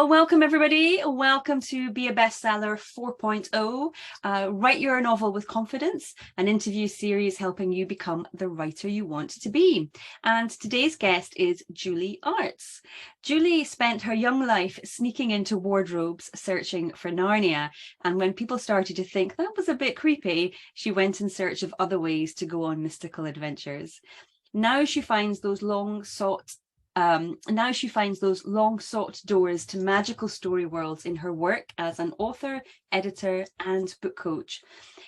Well, welcome everybody. Welcome to Be a Bestseller 4.0. Write your novel with confidence, an interview series helping you become the writer you want to be. And today's guest is Julie Arts. Julie spent her young life sneaking into wardrobes searching for Narnia. And when people started to think that was a bit creepy, she went in search of other ways to go on mystical adventures. Now she finds those long sought doors to magical story worlds in her work as an author, editor, and book coach.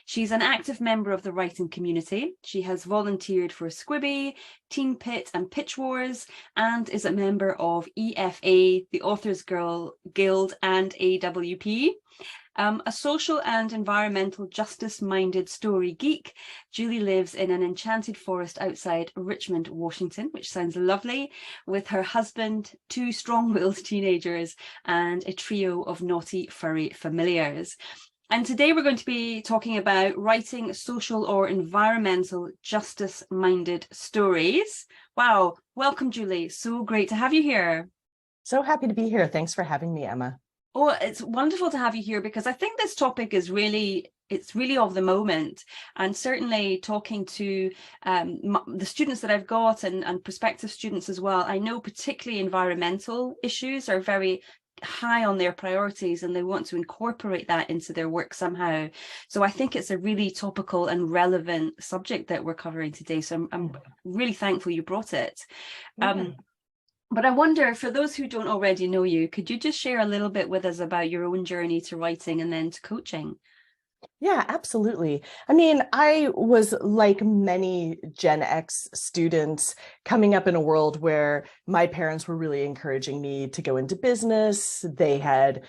She's an active member of the writing community. She has volunteered for Squibbie, Teen Pit, and Pitch Wars, and is a member of EFA, the Authors Guild, and AWP. A social and environmental justice-minded story geek, Julie lives in an enchanted forest outside Richmond, Washington, which sounds lovely, with her husband, two strong-willed teenagers, and a trio of naughty furry familiars. And today we're going to be talking about writing social or environmental justice-minded stories. Wow, welcome, Julie. So great to have you here. So happy to be here. Thanks for having me, Emma. Oh, it's wonderful to have you here because I think this topic is really of the moment, and certainly talking to the students that I've got and prospective students as well, I know particularly environmental issues are very high on their priorities and they want to incorporate that into their work somehow. So I think it's a really topical and relevant subject that we're covering today. So I'm really thankful you brought it. Yeah. But I wonder, for those who don't already know you, could you just share a little bit with us about your own journey to writing and then to coaching? Yeah, absolutely. I mean, I was like many Gen X students coming up in a world where my parents were really encouraging me to go into business. They had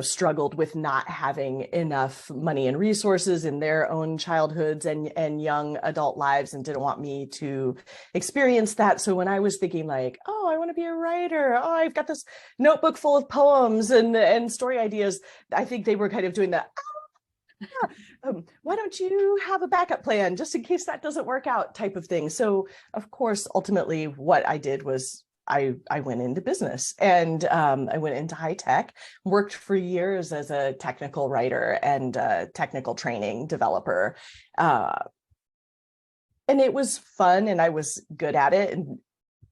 struggled with not having enough money and resources in their own childhoods and young adult lives and didn't want me to experience that. So when I was thinking like, oh, I want to be a writer, oh, I've got this notebook full of poems and story ideas, I think they were kind of doing that. Why don't you have a backup plan just in case that doesn't work out type of thing. So of course, ultimately what I did was I went into business and I went into high tech, worked for years as a technical writer and technical training developer. And it was fun and I was good at it. And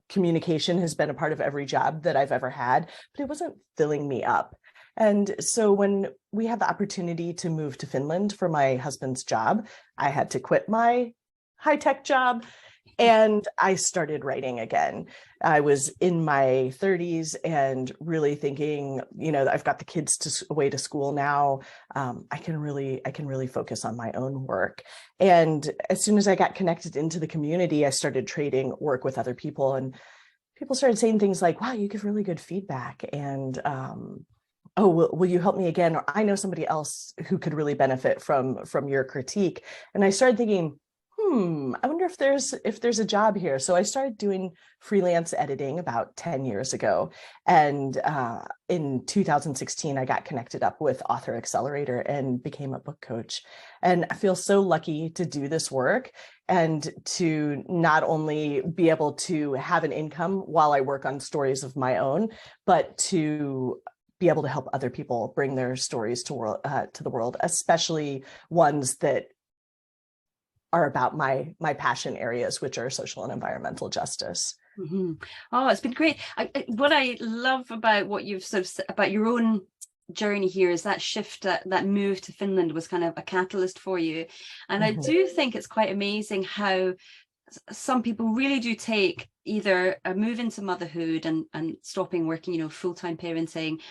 communication has been a part of every job that I've ever had, but it wasn't filling me up. And so when we had the opportunity to move to Finland for my husband's job, I had to quit my high tech job. And I started writing again. I was in my 30s and really thinking, I've got the kids away to school now. I can really focus on my own work. And as soon as I got connected into the community, I started trading work with other people, and people started saying things like, "Wow, you give really good feedback," and "Oh, will you help me again?" Or "I know somebody else who could really benefit from your critique." And I started thinking, I wonder if there's a job here. So I started doing freelance editing about 10 years ago. And in 2016, I got connected up with Author Accelerator and became a book coach. And I feel so lucky to do this work and to not only be able to have an income while I work on stories of my own, but to be able to help other people bring their stories to the world, especially ones that are about my passion areas, which are social and environmental justice. Mm-hmm. Oh, it's been great. What I love about what you've sort of said about your own journey here is that shift, that move to Finland was kind of a catalyst for you. And I do think it's quite amazing how some people really do take either a move into motherhood and stopping working, full-time parenting,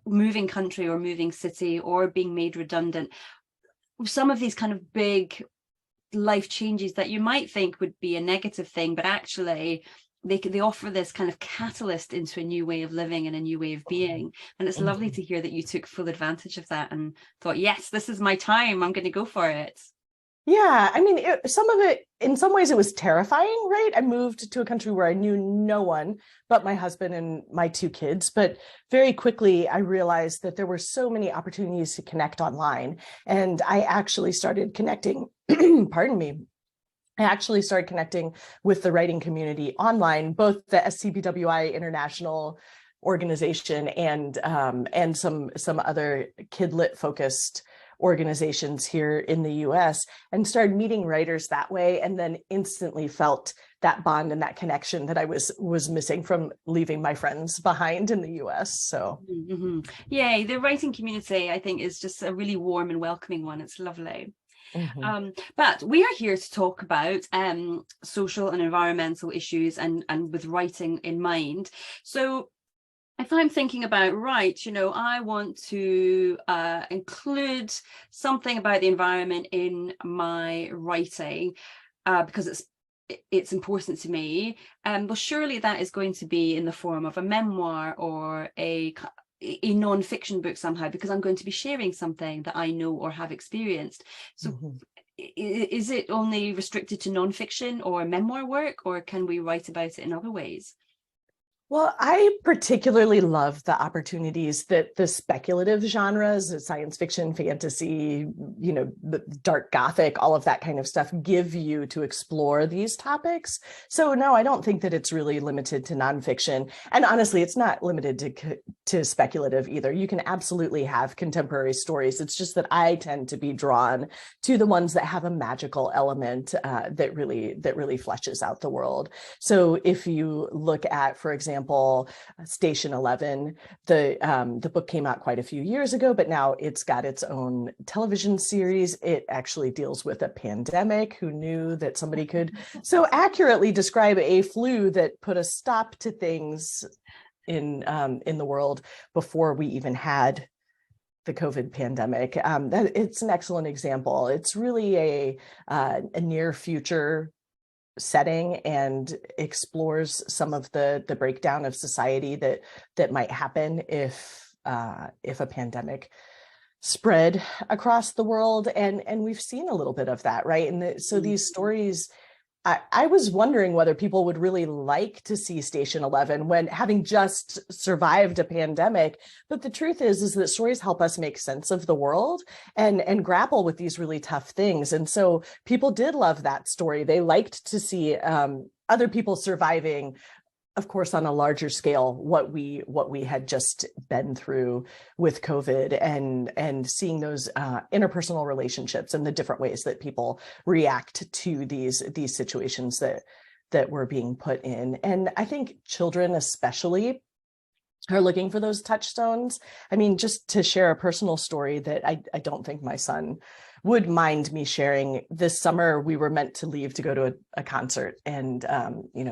moving country or moving city, or being made redundant. Some of these kind of big life changes that you might think would be a negative thing, but actually they offer this kind of catalyst into a new way of living and a new way of being. And it's lovely to hear that you took full advantage of that and thought, yes, this is my time, I'm going to go for it. Yeah, I mean, some of it, in some ways it was terrifying, right? I moved to a country where I knew no one but my husband and my two kids. But very quickly, I realized that there were so many opportunities to connect online. And I actually started connecting, pardon me, I actually started connecting with the writing community online, both the SCBWI International organization and some other kidlit focused organizations here in the US, and started meeting writers that way, and then instantly felt that bond and that connection that I was missing from leaving my friends behind in the US. So yeah, the writing community, I think, is just a really warm and welcoming one. It's lovely. But we are here to talk about social and environmental issues and with writing in mind. So if I'm thinking about, right, I want to include something about the environment in my writing because it's important to me, well, surely that is going to be in the form of a memoir or a non-fiction book somehow, because I'm going to be sharing something that I know or have experienced. So is it only restricted to non-fiction or memoir work, or can we write about it in other ways? Well, I particularly love the opportunities that the speculative genres, science fiction, fantasy, the dark gothic, all of that kind of stuff give you to explore these topics. So no, I don't think that it's really limited to nonfiction. And honestly, it's not limited to speculative either. You can absolutely have contemporary stories. It's just that I tend to be drawn to the ones that have a magical element that really fleshes out the world. So if you look at, for example, Station 11, the book came out quite a few years ago, but now it's got its own television series. It actually deals with a pandemic. Who knew that somebody could so accurately describe a flu that put a stop to things in the world before we even had the COVID pandemic? It's an excellent example. It's really a near future setting and explores some of the breakdown of society that might happen if a pandemic spread across the world, and we've seen a little bit of that, right? And so these stories, I was wondering whether people would really like to see Station 11 when having just survived a pandemic. But the truth is that stories help us make sense of the world and grapple with these really tough things. And so people did love that story. They liked to see other people surviving, of course, on a larger scale, what we had just been through with COVID, and seeing those interpersonal relationships and the different ways that people react to these situations that were being put in. And I think children especially are looking for those touchstones. I mean, just to share a personal story that I don't think my son would mind me sharing. This summer, we were meant to leave to go to a concert. And,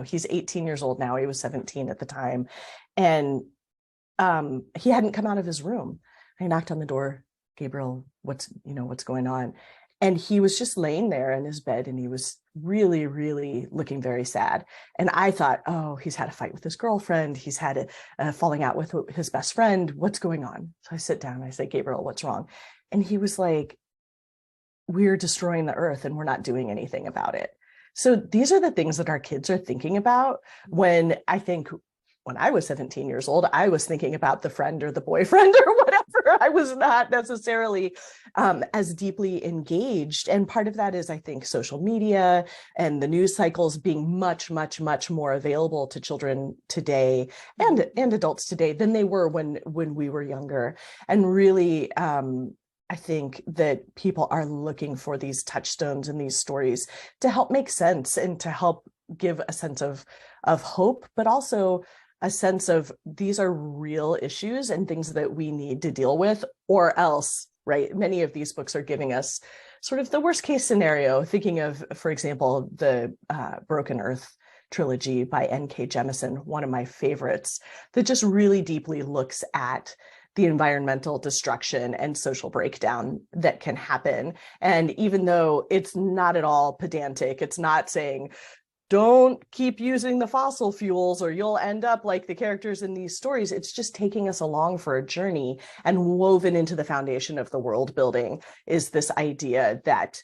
he's 18 years old now. He was 17 at the time. And he hadn't come out of his room. I knocked on the door. Gabriel, what's going on? And he was just laying there in his bed, and he was really, really looking very sad. And I thought, oh, he's had a fight with his girlfriend. He's had a falling out with his best friend. What's going on? So I sit down and I say, Gabriel, what's wrong? And he was like, we're destroying the earth and we're not doing anything about it. So these are the things that our kids are thinking about. When I was 17 years old, I was thinking about the friend or the boyfriend or whatever. I was not necessarily as deeply engaged. And part of that is, I think, social media and the news cycles being much, much, much more available to children today and adults today than they were when we were younger. And really, I think that people are looking for these touchstones and these stories to help make sense and to help give a sense of hope, but also a sense of these are real issues and things that we need to deal with, or else, right? Many of these books are giving us sort of the worst case scenario, thinking of, for example, the Broken Earth trilogy by N.K. Jemisin, one of my favorites, that just really deeply looks at the environmental destruction and social breakdown that can happen. And even though it's not at all pedantic, it's not saying, don't keep using the fossil fuels or you'll end up like the characters in these stories. It's just taking us along for a journey, and woven into the foundation of the world building is this idea that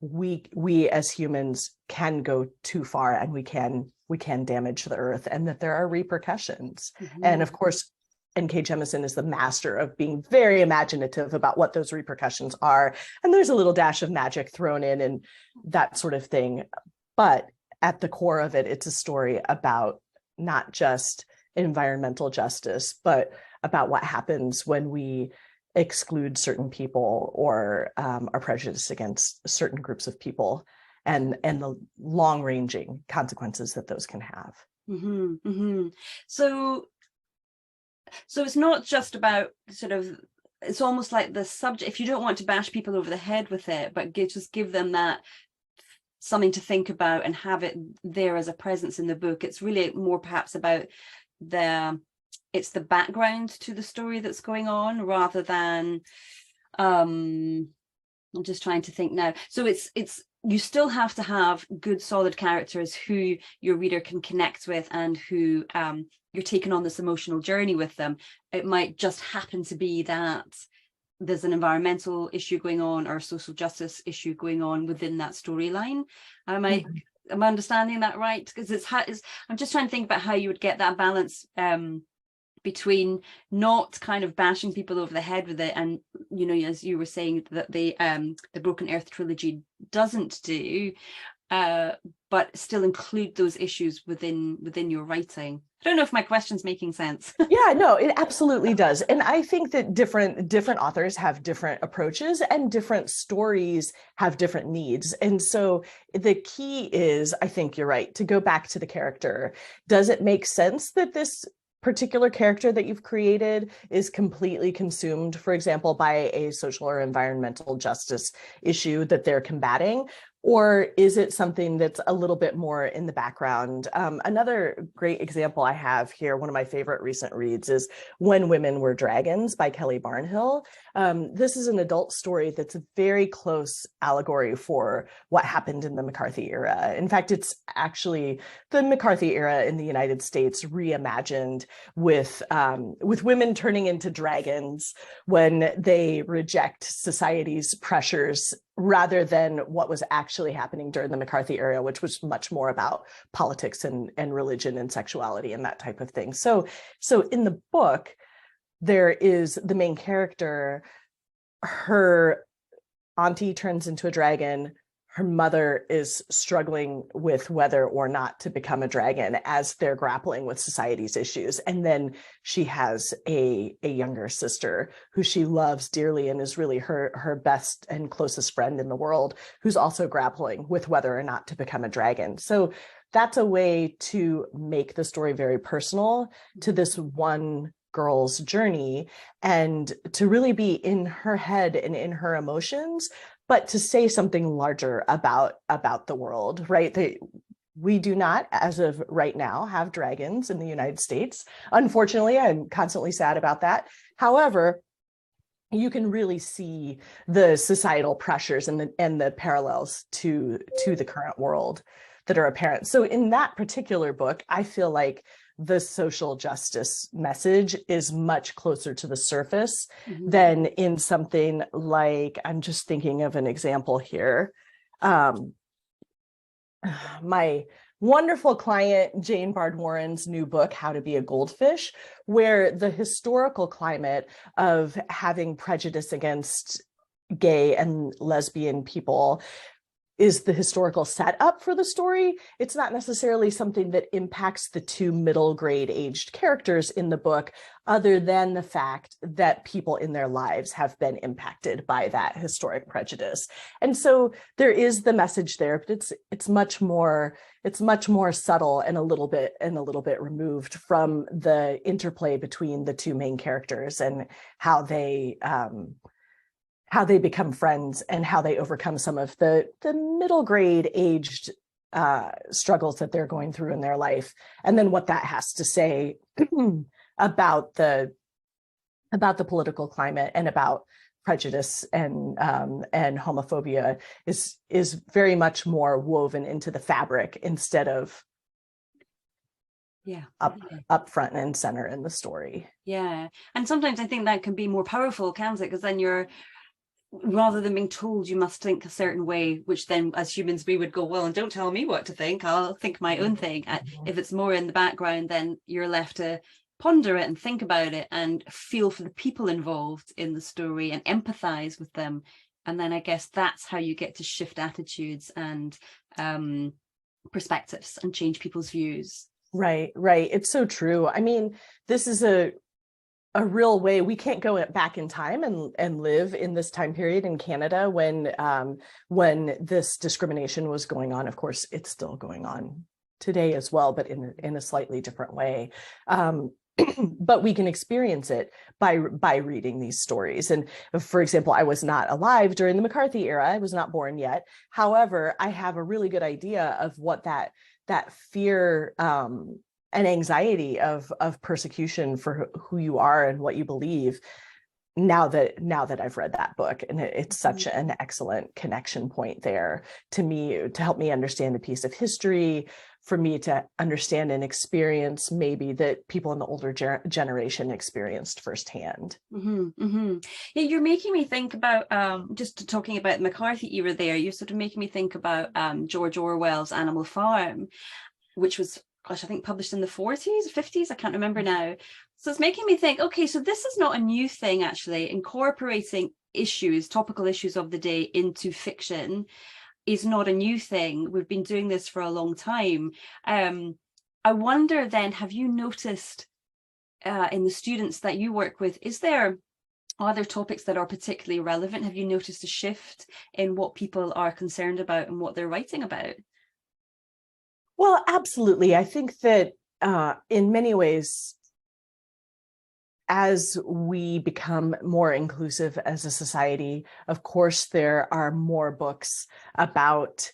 we as humans can go too far, and we can damage the earth, and that there are repercussions. And of course, N.K. Jemisin is the master of being very imaginative about what those repercussions are. And there's a little dash of magic thrown in and that sort of thing. But at the core of it, it's a story about not just environmental justice, but about what happens when we exclude certain people or are prejudiced against certain groups of people, and the long-ranging consequences that those can have. Mm-hmm, mm-hmm. So it's not just about sort of, it's almost like the subject, if you don't want to bash people over the head with it, but just give them that something to think about and have it there as a presence in the book. It's really more perhaps about it's the background to the story that's going on, rather than I'm just trying to think now. So it's you still have to have good solid characters who your reader can connect with, and who you're taking on this emotional journey with them. It might just happen to be that there's an environmental issue going on or a social justice issue going on within that storyline. Am I understanding that right? Because I'm just trying to think about how you would get that balance between not kind of bashing people over the head with it, and, you know, as you were saying, that the Broken Earth trilogy doesn't do, but still include those issues within your writing. I don't know if my question's making sense. Yeah, no, it absolutely does. And I think that different authors have different approaches, and different stories have different needs. And so the key is, I think you're right, to go back to the character. Does it make sense that this particular character that you've created is completely consumed, for example, by a social or environmental justice issue that they're combating? Or is it something that's a little bit more in the background? Another great example I have here, one of my favorite recent reads, is When Women Were Dragons by Kelly Barnhill. This is an adult story that's a very close allegory for what happened in the McCarthy era. In fact, it's actually the McCarthy era in the United States reimagined with women turning into dragons when they reject society's pressures, rather than what was actually happening during the McCarthy era, which was much more about politics and religion and sexuality and that type of thing. So in the book, there is the main character, her auntie turns into a dragon. Her mother is struggling with whether or not to become a dragon as they're grappling with society's issues. And then she has a younger sister who she loves dearly and is really her best and closest friend in the world, who's also grappling with whether or not to become a dragon. So that's a way to make the story very personal to this one girl's journey, and to really be in her head and in her emotions, but to say something larger about the world, right? We do not, as of right now, have dragons in the United States. Unfortunately, I'm constantly sad about that. However, you can really see the societal pressures and the parallels to the current world that are apparent. So in that particular book, I feel like the social justice message is much closer to the surface than in something like, I'm just thinking of an example here. My wonderful client, Jane Bard Warren's new book, How to Be a Goldfish, where the historical climate of having prejudice against gay and lesbian people is the historical setup for the story. It's not necessarily something that impacts the two middle grade aged characters in the book, other than the fact that people in their lives have been impacted by that historic prejudice. And so there is the message there, but it's much more subtle and a little bit removed from the interplay between the two main characters and how they become friends and how they overcome some of the middle grade aged struggles that they're going through in their life, and then what that has to say about the political climate and about prejudice and homophobia is very much more woven into the fabric instead of up front and center in the story. Yeah, and sometimes I think that can be more powerful, can't it? Because then you're, rather than being told you must think a certain way, which then as humans we would go, well, and don't tell me what to think, I'll think my own thing. If it's more in the background, then you're left to ponder it and think about it and feel for the people involved in the story and empathize with them. And then I guess that's how you get to shift attitudes and perspectives and change people's views. Right, right. It's so true. I mean, this is a real way. We can't go back in time and live in this time period in Canada when this discrimination was going on. Of course, it's still going on today as well, but in a slightly different way. But we can experience it by reading these stories. And for example, I was not alive during the McCarthy era. I was not born yet. However, I have a really good idea of what that fear and anxiety of persecution for who you are and what you believe now that I've read that book. And it's such an excellent connection point there to me, to help me understand a piece of history, for me to understand and experience maybe that people in the older generation experienced firsthand. Yeah, you're making me think about just talking about the McCarthy era there, you're sort of making me think about George Orwell's Animal Farm, which was, gosh, I think published in the 40s, 50s, I can't remember now. So it's making me think, okay, so this is not a new thing, actually. Incorporating issues, topical issues of the day into fiction is not a new thing. We've been doing this for a long time. I wonder then, have you noticed in the students that you work with, are there topics that are particularly relevant? Have you noticed a shift in what people are concerned about and what they're writing about? Well, absolutely. I think that in many ways, as we become more inclusive as a society, of course, there are more books about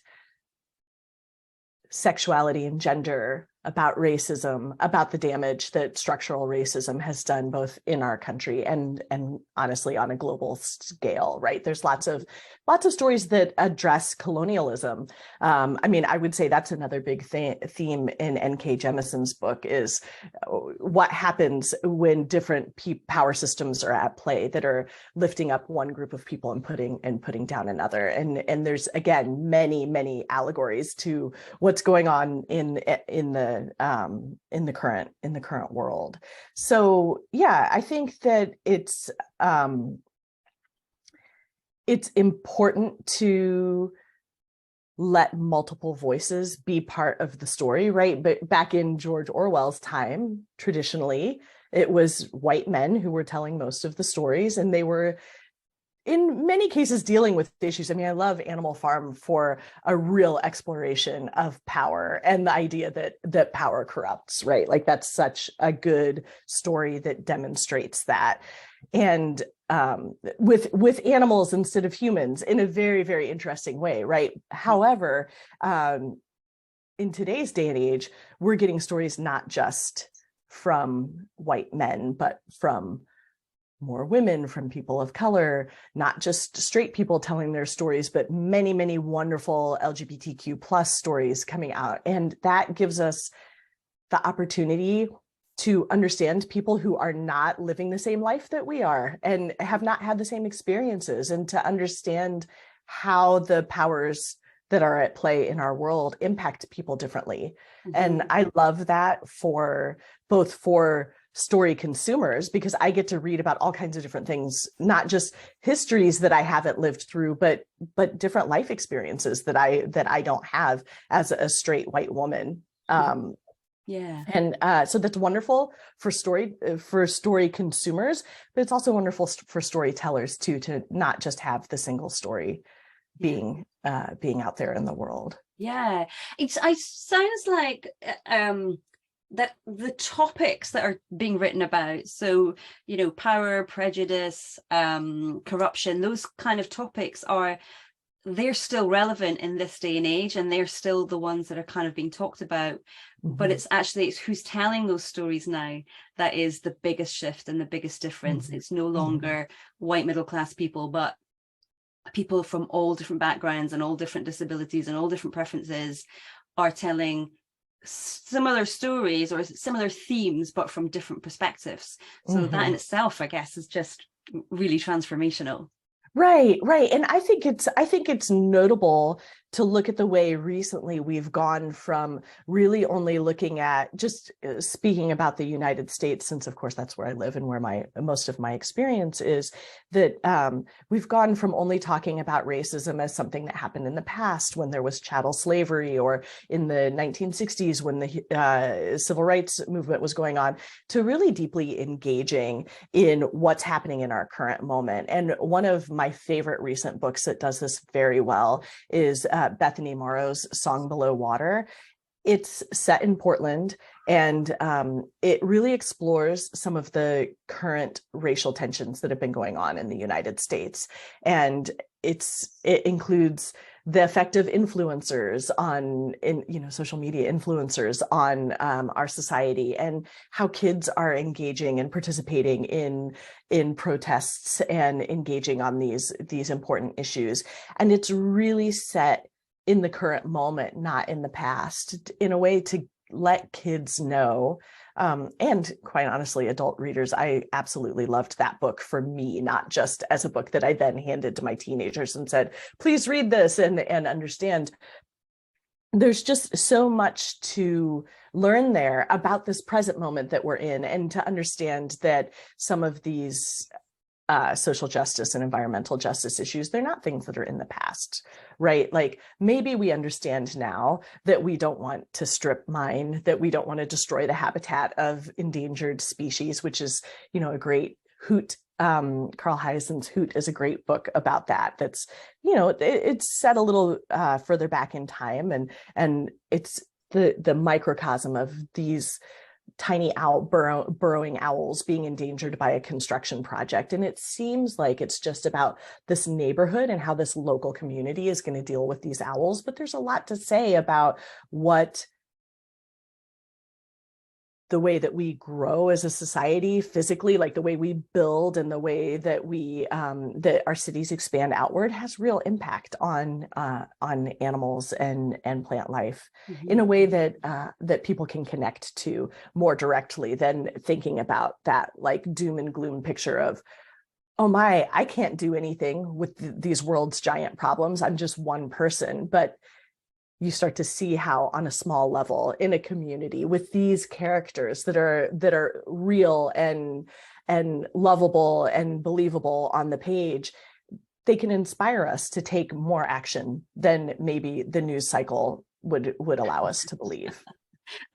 sexuality and gender, about racism, about the damage that structural racism has done both in our country and honestly on a global scale, right? There's lots of stories that address colonialism. I mean, I would say that's another big theme in N.K. Jemison's book is what happens when different power systems are at play that are lifting up one group of people and putting down another. And there's, again, many allegories to what's going on in the current world. So yeah, I think that it's important to let multiple voices be part of the story, right? But back in George Orwell's time, traditionally, it was white men who were telling most of the stories, and they were in many cases dealing with issues. I mean, I love Animal Farm for a real exploration of power and the idea that power corrupts, right? Like that's such a good story that demonstrates that. And with animals instead of humans in a very interesting way, right? However, in today's day and age, we're getting stories not just from white men, but from more women, from people of color, not just straight people telling their stories, but many wonderful LGBTQ plus stories coming out. And that gives us the opportunity to understand people who are not living the same life that we are and have not had the same experiences, and to understand how the powers that are at play in our world impact people differently. And I love that for story consumers, because I get to read about all kinds of different things, not just histories that I haven't lived through, but different life experiences that I don't have as a straight white woman. Yeah. And so that's wonderful for story consumers, but it's also wonderful for storytellers too, to not just have the single story being out there in the world. Yeah, it sounds like that the topics that are being written about, so power, prejudice, corruption, those kind of topics they're still relevant in this day and age, and they're still the ones that are kind of being talked about. But it's who's telling those stories now that is the biggest shift and the biggest difference. It's no longer white middle class people, but people from all different backgrounds and all different disabilities and all different preferences are telling similar stories or similar themes, but from different perspectives. So that in itself, I guess, is just really transformational. Right. And I think it's notable to look at the way recently we've gone from really only looking at, just speaking about the United States, since of course that's where I live and where most of my experience is, that we've gone from only talking about racism as something that happened in the past when there was chattel slavery, or in the 1960s when the civil rights movement was going on, to really deeply engaging in what's happening in our current moment. And one of my favorite recent books that does this very well is Bethany Morrow's Song Below Water. It's set in Portland, and it really explores some of the current racial tensions that have been going on in the United States. And it includes the effect of influencers on, social media influencers on our society, and how kids are engaging and participating in protests and engaging on these important issues. And it's really set in the current moment, not in the past, in a way to let kids know. And quite honestly, adult readers, I absolutely loved that book for me, not just as a book that I then handed to my teenagers and said, please read this and understand. There's just so much to learn there about this present moment that we're in, and to understand that some of these social justice and environmental justice issues, they're not things that are in the past, right? Like, maybe we understand now that we don't want to strip mine, that we don't want to destroy the habitat of endangered species, which is, a great hoot. Carl Heisen's Hoot is a great book about that. That's, it's set a little further back in time, and it's the microcosm of these tiny burrowing owls being endangered by a construction project. And it seems like it's just about this neighborhood and how this local community is going to deal with these owls. But there's a lot to say about what the way that we grow as a society physically, like the way we build and the way that that our cities expand outward, has real impact on animals and plant life, mm-hmm. in a way that people can connect to more directly than thinking about that like doom and gloom picture of, oh my, I can't do anything with these world's giant problems. I'm just one person. But you start to see how, on a small level, in a community with these characters that are real and lovable and believable on the page, they can inspire us to take more action than maybe the news cycle would allow us to believe.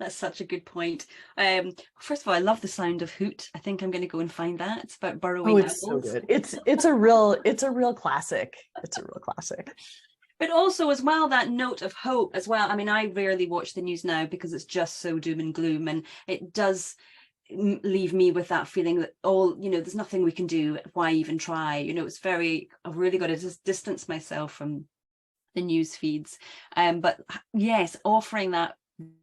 That's such a good point. First of all, I love the sound of Hoot. I think I'm going to go and find that. It's about burrowing owls. So good. It's a real classic. It's a real classic. But also, as well, that note of hope as well. I mean, I rarely watch the news now because it's just so doom and gloom, and it does leave me with that feeling that there's nothing we can do. Why even try? I've really got to distance myself from the news feeds. But yes, offering that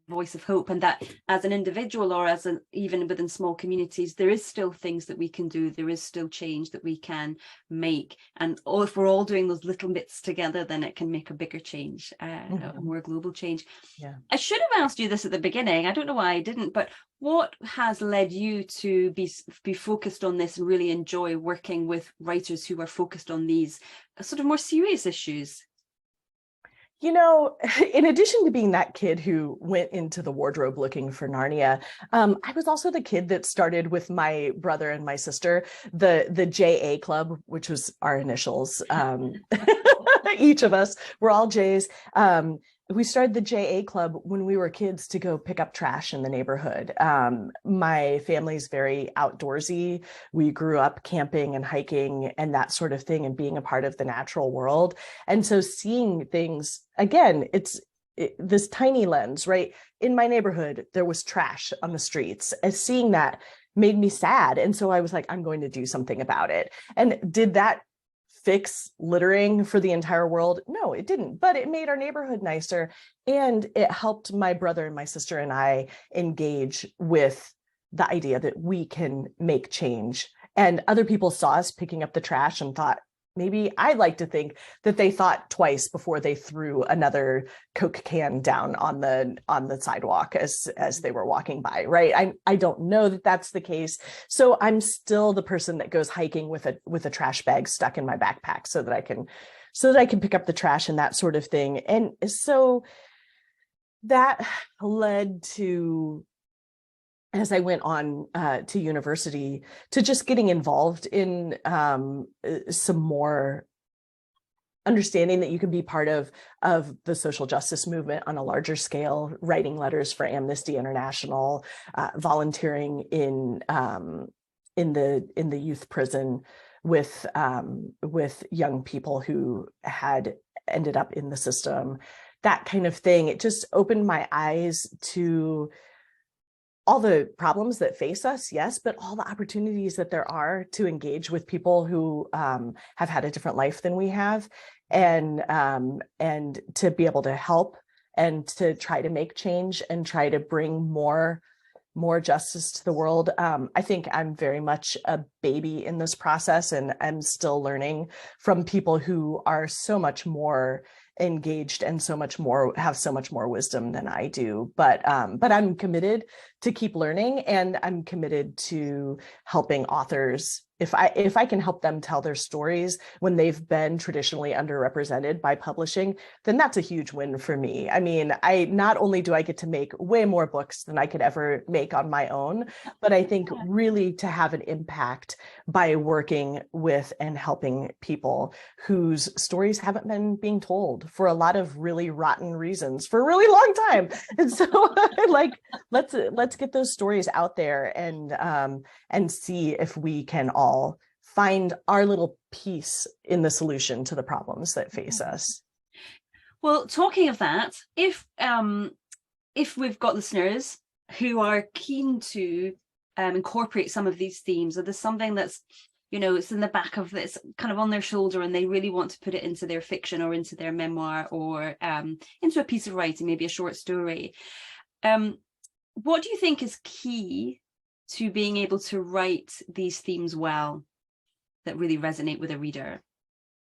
voice of hope, and that as an individual or even within small communities, there is still things that we can do, there is still change that we can make, and if we're all doing those little bits together, then it can make a bigger change, mm-hmm. a more global change. Yeah. I should have asked you this at the beginning, I don't know why I didn't, but what has led you to be focused on this and really enjoy working with writers who are focused on these sort of more serious issues? In addition to being that kid who went into the wardrobe looking for Narnia, I was also the kid that started with my brother and my sister, the JA Club, which was our initials. Each of us, we're all J's. We started the JA Club when we were kids to go pick up trash in the neighborhood. My family's very outdoorsy. We grew up camping and hiking and that sort of thing, and being a part of the natural world. And so seeing things, again, it's this tiny lens, right? In my neighborhood, there was trash on the streets. And seeing that made me sad. And so I was like, I'm going to do something about it. And did that fix littering for the entire world? No, it didn't, but it made our neighborhood nicer, and it helped my brother and my sister and I engage with the idea that we can make change. And other people saw us picking up the trash and thought, maybe I'd like to think that they thought twice before they threw another Coke can down on the sidewalk as they were walking by, right? I don't know that that's the case. So I'm still the person that goes hiking with a trash bag stuck in my backpack so that I can so that I can pick up the trash and that sort of thing. And so that led to, as I went on to university, to just getting involved in some more understanding that you can be part of the social justice movement on a larger scale, writing letters for Amnesty International, volunteering in the youth prison with young people who had ended up in the system, that kind of thing. It just opened my eyes to all the problems that face us, yes, but all the opportunities that there are to engage with people who have had a different life than we have, and to be able to help and to try to make change and try to bring more justice to the world. I think I'm very much a baby in this process, and I'm still learning from people who are so much more engaged and have so much more wisdom than I do. But I'm committed to keep learning, and I'm committed to helping authors. If I can help them tell their stories when they've been traditionally underrepresented by publishing, then that's a huge win for me. I mean, I not only do I get to make way more books than I could ever make on my own, but I think really to have an impact by working with and helping people whose stories haven't been being told for a lot of really rotten reasons for a really long time. And so like, let's get those stories out there and see if we can all find our little piece in the solution to the problems that face us. Well, talking of that, if we've got listeners who are keen to incorporate some of these themes, or there's something that's, it's in the back of this, kind of on their shoulder, and they really want to put it into their fiction or into their memoir or into a piece of writing, maybe a short story, what do you think is key to being able to write these themes well that really resonate with a reader?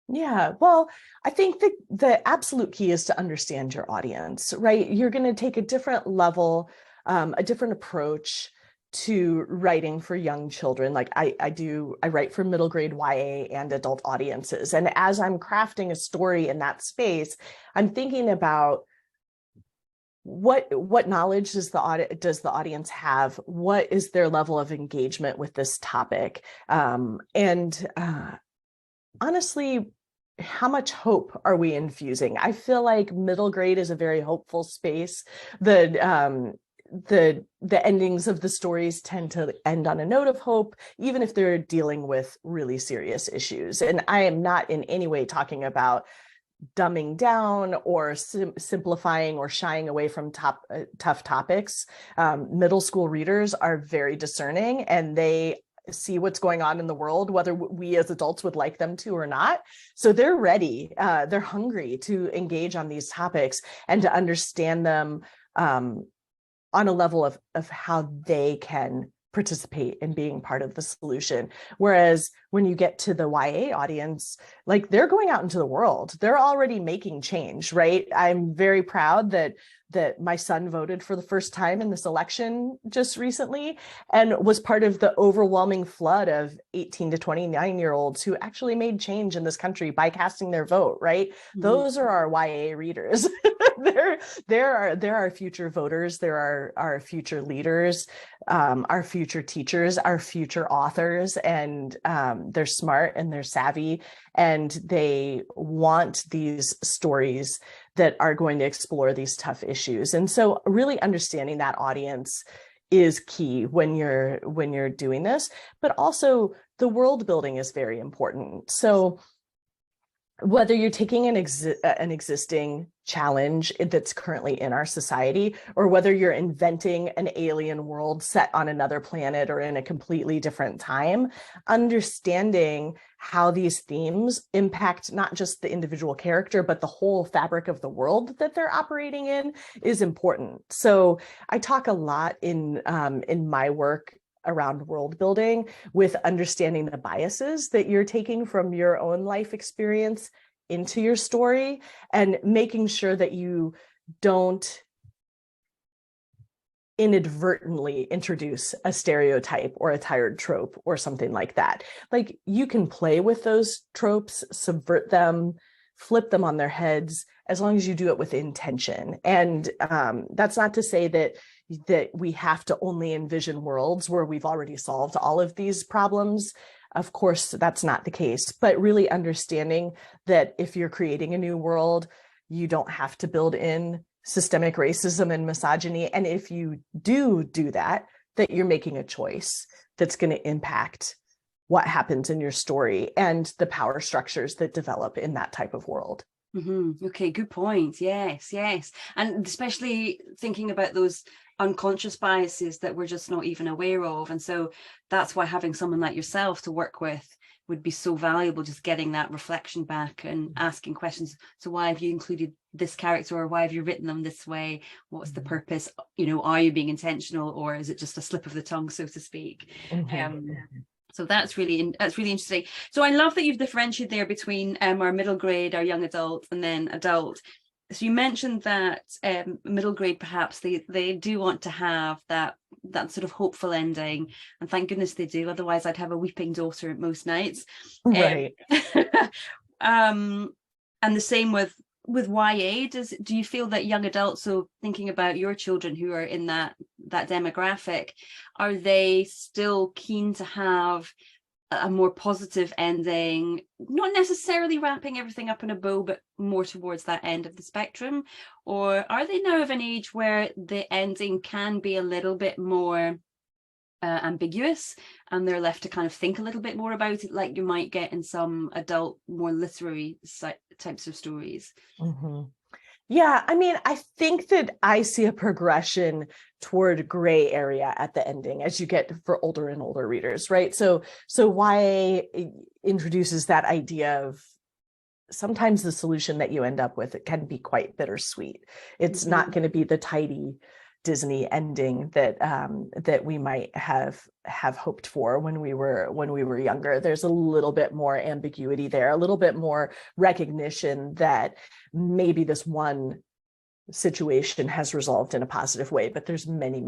Yeah, well, I think the absolute key is to understand your audience, right? You're going to take a different level, a different approach to writing for young children. Like I write for middle grade YA and adult audiences. And as I'm crafting a story in that space, I'm thinking about what knowledge does the audience have? What is their level of engagement with this topic? Honestly, how much hope are we infusing? I feel like middle grade is a very hopeful space. The endings of the stories tend to end on a note of hope, even if they're dealing with really serious issues. And I am not in any way talking about dumbing down or simplifying or shying away from tough topics. Middle school readers are very discerning, and they see what's going on in the world, whether we as adults would like them to or not. So they're ready, they're hungry to engage on these topics and to understand them on a level of how they can participate in being part of the solution. Whereas when you get to the YA audience, like, they're going out into the world, they're already making change, right? I'm very proud that my son voted for the first time in this election just recently, and was part of the overwhelming flood of 18 to 29-year-olds who actually made change in this country by casting their vote, right? Mm-hmm. Those are our YA readers. They're our future voters. They're our future leaders, our future teachers, our future authors, and they're smart and they're savvy, and they want these stories that are going to explore these tough issues. And so really understanding that audience is key when you're doing this, but also the world building is very important. So whether you're taking an existing challenge that's currently in our society, or whether you're inventing an alien world set on another planet or in a completely different time, understanding how these themes impact not just the individual character, but the whole fabric of the world that they're operating in is important. So I talk a lot in my work around world building with understanding the biases that you're taking from your own life experience into your story, and making sure that you don't inadvertently introduce a stereotype or a tired trope or something like that. Like, you can play with those tropes, subvert them, flip them on their heads as long as you do it with intention. And that's not to say that we have to only envision worlds where we've already solved all of these problems. Of course, that's not the case, but really understanding that if you're creating a new world, you don't have to build in systemic racism and misogyny. And if you do that, that you're making a choice that's going to impact what happens in your story and the power structures that develop in that type of world. Okay, good point. Yes. And especially thinking about those unconscious biases that we're just not even aware of. And so that's why having someone like yourself to work with would be so valuable, just getting that reflection back and asking questions. So why have you included this character, or why have you written them this way? What's the purpose? Are you being intentional, or is it just a slip of the tongue, so to speak? So that's really interesting. So I love that you've differentiated there between our middle grade, our young adult, and then adult. So you mentioned that middle grade, perhaps they do want to have that sort of hopeful ending, and thank goodness they do. Otherwise, I'd have a weeping daughter most nights. Right. And the same with YA. Do you feel that young adults, so thinking about your children who are in that demographic, are they still keen to have a more positive ending, not necessarily wrapping everything up in a bow, but more towards that end of the spectrum? Or are they now of an age where the ending can be a little bit more ambiguous, and they're left to kind of think a little bit more about it, like you might get in some adult, more literary types of stories? Yeah, I mean, I think that I see a progression toward gray area at the ending as you get for older and older readers, right? So YA introduces that idea of sometimes the solution that you end up with, it can be quite bittersweet. It's not going to be the tidy Disney ending that we might have hoped for when we were younger. There's a little bit more ambiguity there, a little bit more recognition that maybe this one situation has resolved in a positive way, but there's many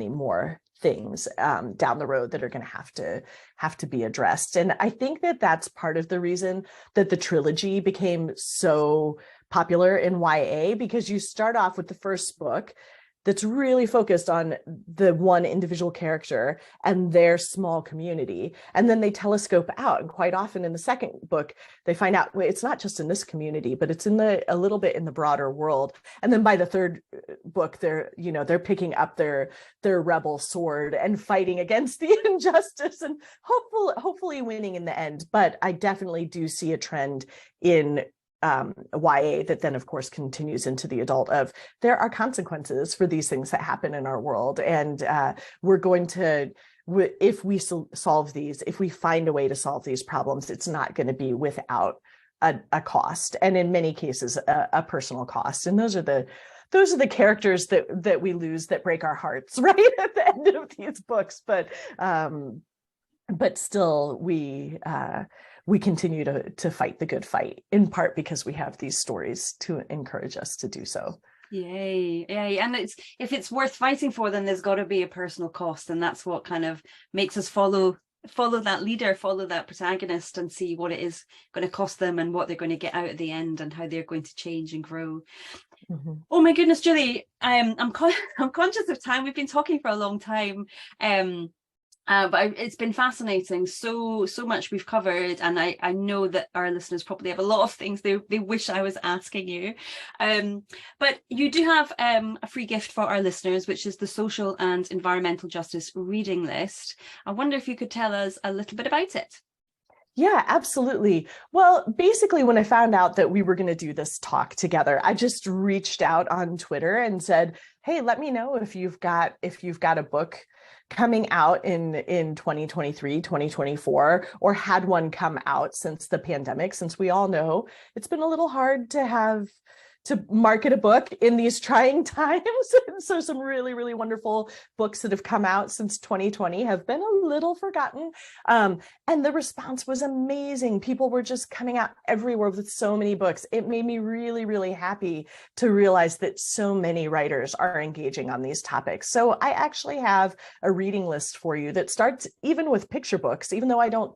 more things down the road that are going to have to be addressed. And I think that that's part of the reason that the trilogy became so popular in YA, because you start off with the first book that's really focused on the one individual character and their small community. And then they telescope out. And quite often in the second book, they find out, wait, it's not just in this community, but it's a little bit in the broader world. And then by the third book, they're picking up their rebel sword and fighting against the injustice and hopefully winning in the end. But I definitely do see a trend in YA that then of course continues into the adult of there are consequences for these things that happen in our world, and we're going to, if we solve these, if we find a way to solve these problems, it's not going to be without a cost, and in many cases a personal cost. And those are the characters that we lose, that break our hearts right at the end of these books, but still we continue to fight the good fight, in part because we have these stories to encourage us to do so. Yay. And if it's worth fighting for, then there's got to be a personal cost, and that's what kind of makes us follow that leader, follow that protagonist, and see what it is going to cost them and what they're going to get out at the end and how they're going to change and grow. Oh my goodness, Julie, I'm conscious of time. We've been talking for a long time. But it's been fascinating. So much we've covered, and I know that our listeners probably have a lot of things they wish I was asking you. But you do have a free gift for our listeners, which is the Social and Environmental Justice Reading List. I wonder if you could tell us a little bit about it. Yeah, absolutely. Well, basically, when I found out that we were going to do this talk together, I just reached out on Twitter and said, hey, let me know if you've got a book coming out in 2023, 2024, or had one come out since the pandemic, since we all know it's been a little hard to market a book in these trying times. So some really, really wonderful books that have come out since 2020 have been a little forgotten. And the response was amazing. People were just coming out everywhere with so many books. It made me really, really happy to realize that so many writers are engaging on these topics. So I actually have a reading list for you that starts even with picture books, even though I don't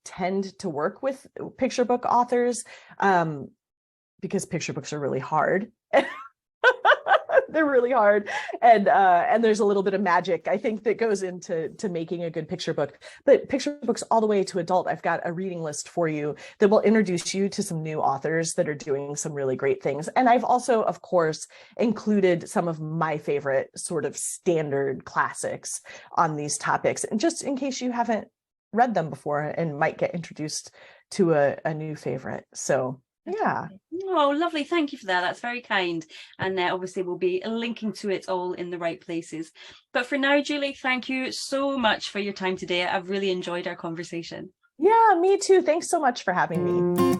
tend to work with picture book authors. because picture books are really hard. They're really hard, and there's a little bit of magic, I think, that goes into making a good picture book. But picture books all the way to adult, I've got a reading list for you that will introduce you to some new authors that are doing some really great things. And I've also, of course, included some of my favorite sort of standard classics on these topics, and just in case you haven't read them before and might get introduced to a new favorite. So yeah. Oh, lovely. Thank you for that. That's very kind. And obviously we'll be linking to it all in the right places. But for now, Julie, thank you so much for your time today. I've really enjoyed our conversation. Yeah, me too. Thanks so much for having me.